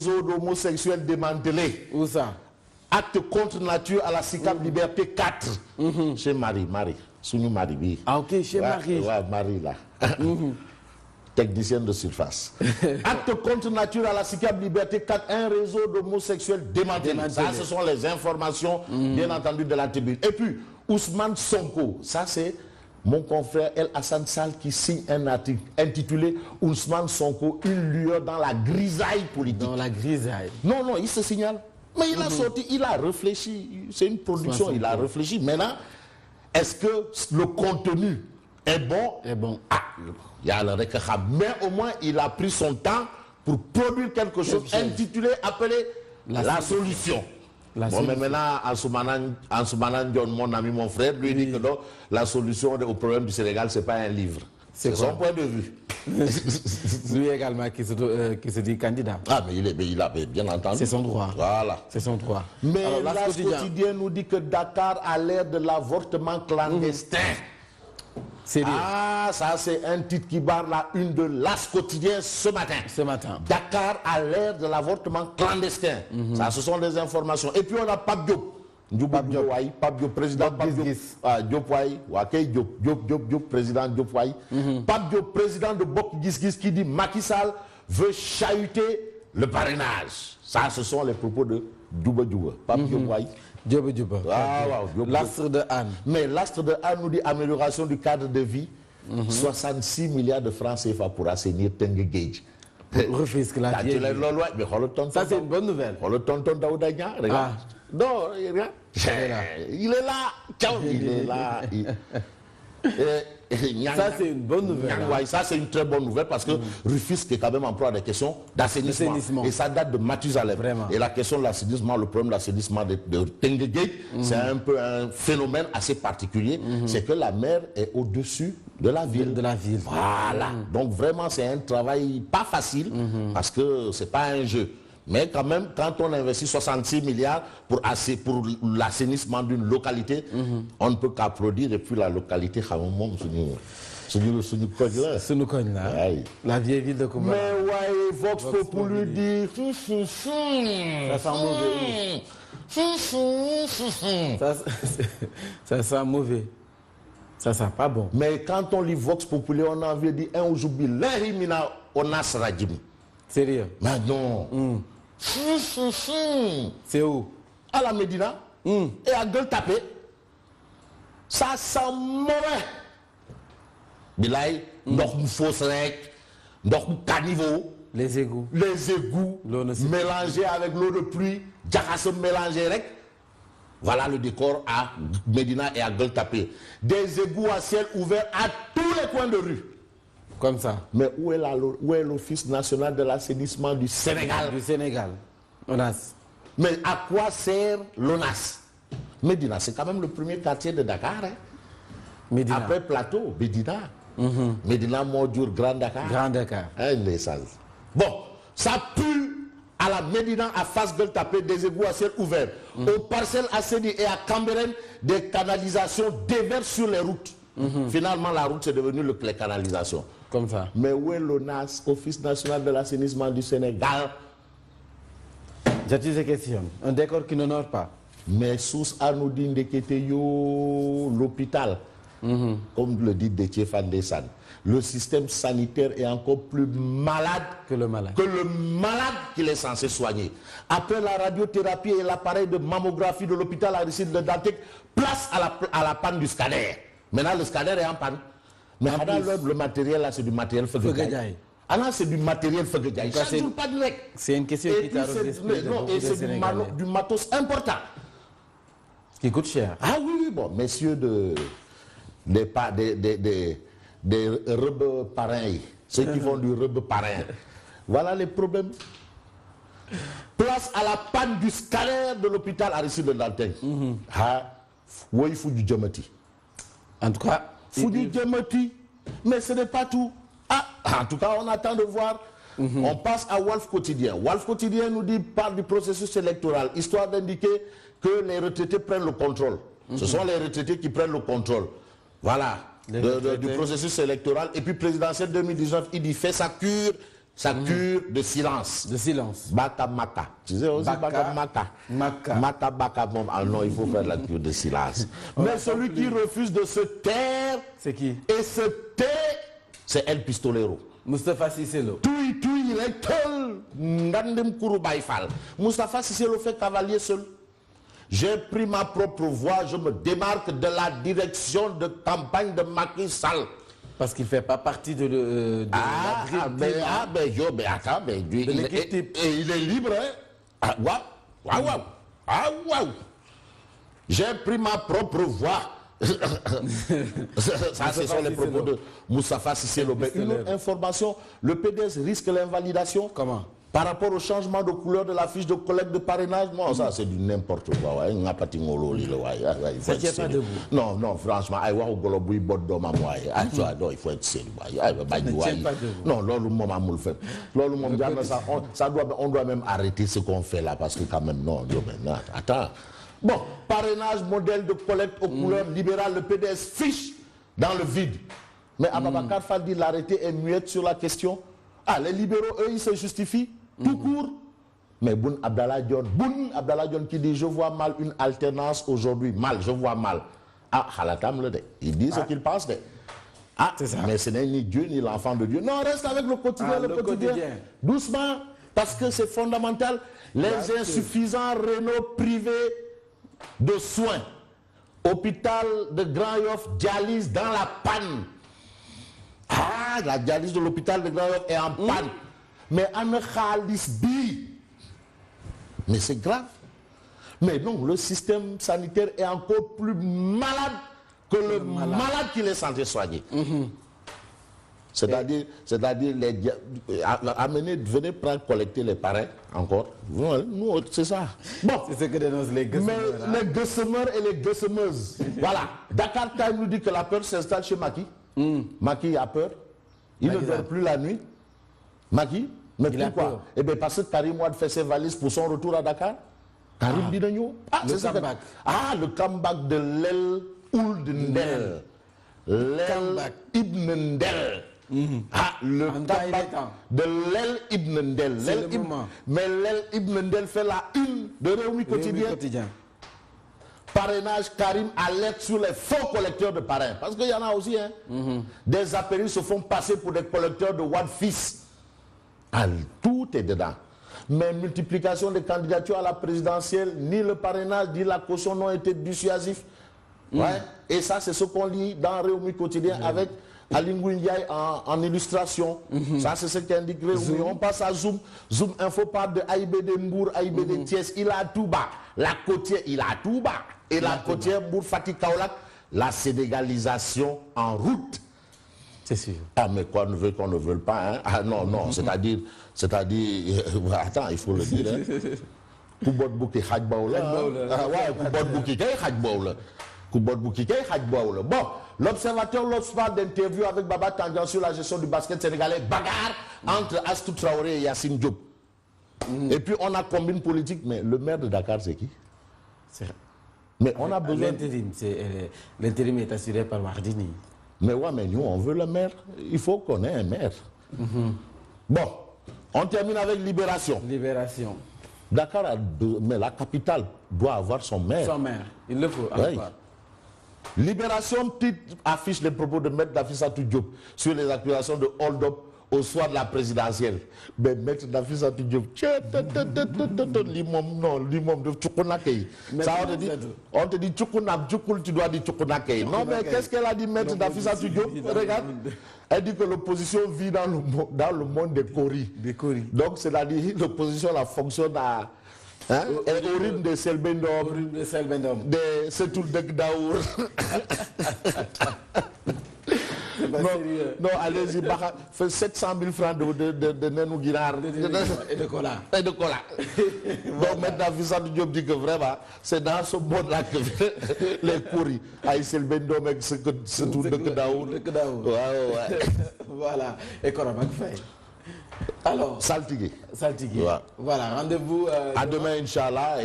réseau d'homosexuels démantelé. Où ça? Acte contre nature à la SICAP Liberté 4. Chez Marie. Sounou Marie, oui. Ah ok, chez Marie. Ouais, Marie là. Technicienne de surface. Acte contre nature à la SICAP Liberté 4, un réseau d'homosexuels démantelé. Ça, ce sont les informations, bien entendu, de la tribune. Et puis, Ousmane Sonko, ça c'est mon confrère El Hassan Sall qui signe un article intitulé Ousmane Sonko, une lueur dans la grisaille politique. Dans la grisaille. Non, il se signale. Mais il a sorti, il a réfléchi. C'est une production, il a réfléchi. Maintenant, est-ce que le contenu est bon? Est bon. Ah, il y a le rekahab. Mais au moins, il a pris son temps pour produire quelque chose intitulé, appelé la solution. Mais maintenant, Ansoumanan John, mon ami, mon frère, lui dit que non, la solution au problème du Sénégal, ce n'est pas un livre. C'est son point de vue. Lui également qui se dit candidat. Ah, mais il a bien entendu. C'est son droit. Voilà. C'est son droit. Mais l'As quotidien nous dit que Dakar a l'air de l'avortement clandestin. Sérieux? Ah, ça c'est un titre qui barre la une de l'As quotidien ce matin. Dakar a l'air de l'avortement clandestin. Ça, ce sont des informations. Et puis on a Pape Diop. Pape Diop, président Diop, président Diop Waï. Pape Diop, président de Bok Gis qui dit Macky Sall veut chahuter le parrainage. Ça, ce sont les propos de Djouba. Pape Diop Waï. L'astre de Anne. Mais l'astre de Anne nous dit amélioration du cadre de vie. 66 milliards de francs CFA pour assainir Tengue Gage. Refusque la vieille. Ça, c'est une bonne nouvelle. Le tonton Daouda Nia, regarde. Non, regarde. Il est là. Il est là. Ça, c'est une bonne nouvelle. Ça, c'est une très bonne nouvelle parce que Rufisque est quand même en proie à des questions d'assainissement. Et ça date de Mathusalem. Et la question de l'assainissement, le problème de l'assainissement de Tengue Gate, c'est un peu un phénomène assez particulier. C'est que la mer est au-dessus de la ville. Voilà. Donc vraiment, c'est un travail pas facile parce que c'est pas un jeu. Mais quand même, quand on investit 66 milliards pour l'assainissement d'une localité, on ne peut qu'applaudir. Et puis la localité, la vieille ville de Koumba. Mais ouais, Vox Populi dit... Ça sent mauvais. Ça sent mauvais. Ça sent pas bon. Mais quand on lit Vox Populi, on a envie de dire un aujourd'hui, l'Erimina Onas Rajim. Sérieux? Mais non. C'est où? À la Médina. Et à Gueule Tapée. Ça sent mauvais. Bilay, donc fausse rec, donc caniveau. Les égouts. Mélangés avec l'eau de pluie. Djakasse mélangé rec. Voilà le décor à Médina et à Gueule Tapée. Des égouts à ciel ouvert à tous les coins de rue. Comme ça. Mais où est l'Office national de l'assainissement du Sénégal? ONAS. Mais à quoi sert l'ONAS? Médina, c'est quand même le premier quartier de Dakar. Médina. Après Plateau, Médina. Médina, Modjour, Grand Dakar. Les salles. Bon, ça pue à la Médina, à face Gueule Tapée, des égouts à ciel ouvert. Aux parcelles Asseni et à Cambérène, des canalisations déversent sur les routes. Finalement, la route, c'est devenu les canalisations. Comme ça. Mais où est l'ONAS, Office national de l'assainissement du Sénégal? J'ai-tu ces questions? Un décor qui n'honore pas. Mais sous Anoudine de Keteyo, l'hôpital, comme le dit Déthié Fandessan, le système sanitaire est encore plus malade que le malade qu'il est censé soigner. Après la radiothérapie et l'appareil de mammographie de l'hôpital Aristide Le Dantec, place à la panne du scanner. Maintenant, le scanner est en panne. Mais le matériel, là, c'est du matériel Feuguejaï. Ah là, c'est du matériel Feuguejaï. Ça ne joue pas direct. C'est une question qui t'arrive d'esprit. Et c'est du matos important. Qui coûte cher. Ah oui, bon, messieurs des rebeux parrains, ceux qui font du rebeu parrain. Voilà les problèmes. Place à la panne du scanner de l'hôpital Aristide Le Dantec. Oui, il faut du diamati. En tout cas, mais ce n'est pas tout. En tout cas, on attend de voir. On passe à Walf Quotidien. Walf Quotidien nous parle du processus électoral, histoire d'indiquer que les retraités prennent le contrôle. Ce sont les retraités qui prennent le contrôle. Voilà, du processus électoral. Et puis présidentiel 2019, il dit fait sa cure, sa cure de silence. De silence. Baka Maka. Tu sais aussi Baka Maka. Maka Baka. Ah non, il faut faire la cure de silence. Mais celui qui refuse de se taire. C'est qui? Et se tait, c'est El Pistolero. Moustapha Cissé Lo. Tout il est seul. Ngandem Kourou Baïfal. Moustapha Cissé Lo fait cavalier seul. J'ai pris ma propre voie, je me démarque de la direction de campagne de Macky Sall. Parce qu'il ne fait pas partie de l'équipe type. Et il est libre, hein? Waouh. J'ai pris ma propre voie. Ça, ce sont les propos de Moustapha Cissé Lo. Une autre information, le PDS risque l'invalidation. Comment? Par rapport au changement de couleur de la fiche de collecte de parrainage, moi, ça c'est du n'importe quoi. Ça ne tient pas debout. Non, franchement, il faut être sérieux. Non, on doit même arrêter ce qu'on fait là, parce que quand même, non, attends. Bon, parrainage, modèle de collecte aux couleurs libérales, le PDS fiche dans le vide. Mais Ababakar Fall dit l'arrêté est muette sur la question. Ah, les libéraux, eux, ils se justifient tout court. Mais Boun Abdallah Dionne qui dit je vois mal une alternance aujourd'hui. Mal, je vois mal. Ah, Khalatam le dit. Il dit ce qu'il pense. Ah, c'est ça. Mais ce n'est ni Dieu ni l'enfant de Dieu. Non, reste avec le quotidien, le quotidien. Doucement, parce que c'est fondamental. Les insuffisants rénaux privés de soins. Hôpital de Grand Yoff, dialyse dans la panne. Ah, la dialyse de l'hôpital de Grand Yoff est en panne. Mais Anne Khalis bi. Mais c'est grave. Mais non, le système sanitaire est encore plus malade que le malade qui est censé soigner. C'est-à-dire, venez prendre, collecter les parrains encore. Nous, c'est ça. Bon. C'est ce que dénoncent les Gossemeurs. Mais les Gossemeurs et les Gossemeuses. Voilà. Dakar Time nous dit que la peur s'installe chez Macky. Macky a peur. Il ne dort plus la nuit. Macky, mais pourquoi? Eh bien, parce que Karim Wade fait ses valises pour son retour à Dakar. Karim dit non. Ah, le comeback. Ah, le comeback de l'El Ould Ndel. L'El Ibn Ndel. Ah, le comeback de l'El Ibn Ndel. Mais l'El Ibn Ndel fait la une de Réumi Quotidien. Parrainage, Karim alerte sur les faux collecteurs de parrains. Parce qu'il y en a aussi, hein. Des apéris se font passer pour des collecteurs de Wade fils. Ah, tout est dedans. Mais multiplication des candidatures à la présidentielle, ni le parrainage, ni la caution n'ont été dissuasifs. Ouais. Et ça, c'est ce qu'on lit dans Réumi Quotidien avec Aline Ndiaye en illustration. Ça, c'est ce qu'indique Réumi. On passe à Zoom. Zoom Info parle de AIBD Mbour, AIBD Thiès. Il a tout bas. La côtière, il a tout bas. Et la côtière Mbour, Fatih Kaolack, la sénégalisation en route. C'est sûr. Ah, mais qu'on ne veut, qu'on ne veut pas. Hein? Ah, non, c'est-à-dire, attends, il faut le dire. Koubot Bouki Khadbaoula. Ah, ouais, Koubot Bouki Khadbaoula. Koubot Bouki Khadbaoula. Bon, l'observateur l'autre parle d'interview avec Baba Tandian sur la gestion du basket sénégalais. Bagarre entre Astou Traoré et Yassine Diop. Et puis on a combine politique, mais le maire de Dakar, c'est qui? Mais on a besoin. L'intérim est assuré par Wardini. Mais ouais, mais nous, on veut le maire. Il faut qu'on ait un maire. Bon, on termine avec Libération. Libération. Dakar, mais la capitale doit avoir son maire. Son maire, il le faut. Oui. Libération, petite affiche les propos de Maître Nafissatou Diop sur les accusations de hold-up au soir de la présidentielle. Mais Maître Nafissatou Diop, l'imam de Tchoukounakei. Ça, on te dit Tchoukounab, Tchoukoul, tu dois dire Tchoukounakei. Non, mais qu'est-ce qu'elle a dit, Maître Nafissatou Diop? Regarde. Elle dit que l'opposition vit dans le monde des coris. Donc, c'est-à-dire l'opposition fonctionne à... Hein? Au rythme de Selbendom. De Setul Dekdaour. Non, allez-y, fait 700 000 francs de Nenou Guinard. Et de cola. Donc maintenant, Vissandou Diop dit que vraiment, c'est dans ce monde-là que les courris, à Selbendom et Setul Dekdaour. Ouais. Voilà. Et Koramak fait. Alors, Saltigué. Voilà, rendez-vous. À demain, Inch'Allah.